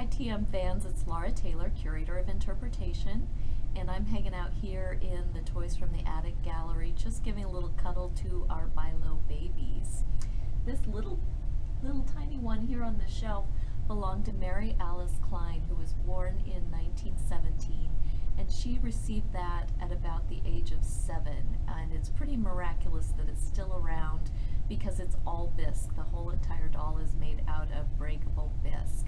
TM fans, it's Laura Taylor, Curator of Interpretation, and I'm hanging out here in the Toys from the Attic gallery, just giving a little cuddle to our Bilo babies. This little tiny one here on the shelf belonged to Mary Alice Klein, who was born in 1917, and she received that at about the age of 7, and it's pretty miraculous that it's still around because it's all bisque. The whole entire doll is made out of breakable bisque.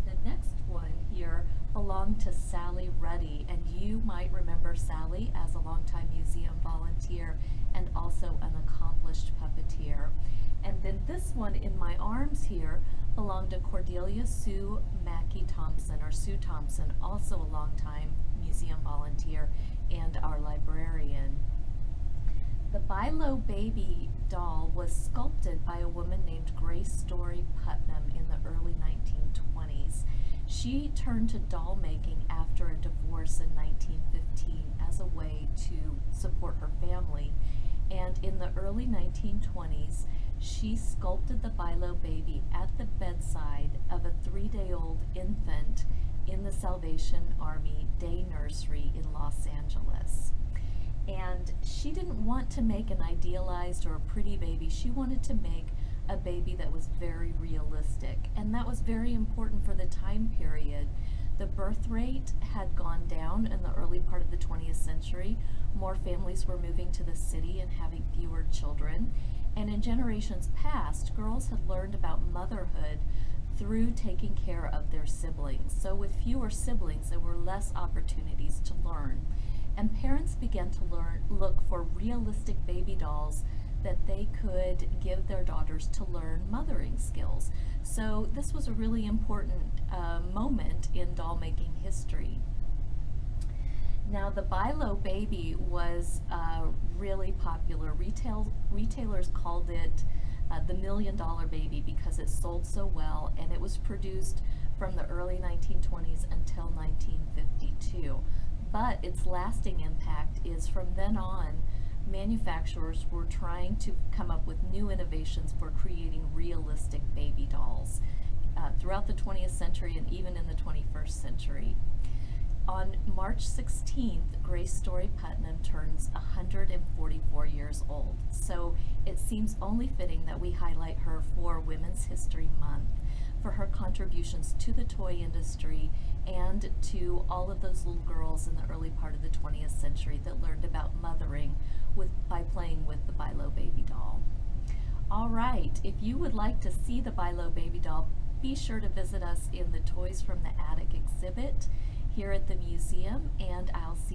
The next one here belonged to Sally Ruddy, and you might remember Sally as a longtime museum volunteer and also an accomplished puppeteer. And then this one in my arms here belonged to Cordelia Sue Mackey Thompson, or Sue Thompson, also a longtime museum volunteer and our librarian. The Bilo baby doll was sculpted by a woman named Grace Story Putnam in the early 1920s. She turned to doll making after a divorce in 1915 as a way to support her family. And in the early 1920s, she sculpted the Bilo baby at the bedside of a 3-day-old infant in the Salvation Army Day Nursery in Los Angeles. And she didn't want to make an idealized or a pretty baby. She wanted to make a baby that was very realistic, and that was very important for the time period. The birth rate had gone down in the early part of the 20th century. More families were moving to the city and having fewer children. And in generations past, girls had learned about motherhood through taking care of their siblings. So with fewer siblings, there were less opportunities to learn. And parents began to look for realistic baby dolls that they could give their daughters to learn mothering skills. So this was a really important moment in doll making history. Now the Bilo baby was really popular. Retailers called it the $1 million baby because it sold so well, and it was produced from the early 1920s until 1952. But its lasting impact is from then on, manufacturers were trying to come up with new innovations for creating realistic baby dolls throughout the 20th century and even in the 21st century. On March 16th, Grace Story Putnam turns 144 years old. So it seems only fitting that we highlight her for Women's History Month, for her contributions to the toy industry and to all of those little girls in the early part of the 20th century that learned about mothering by playing with the Bilo baby doll. All right, if you would like to see the Bilo baby doll, be sure to visit us in the Toys from the Attic exhibit here at the museum, and I'll see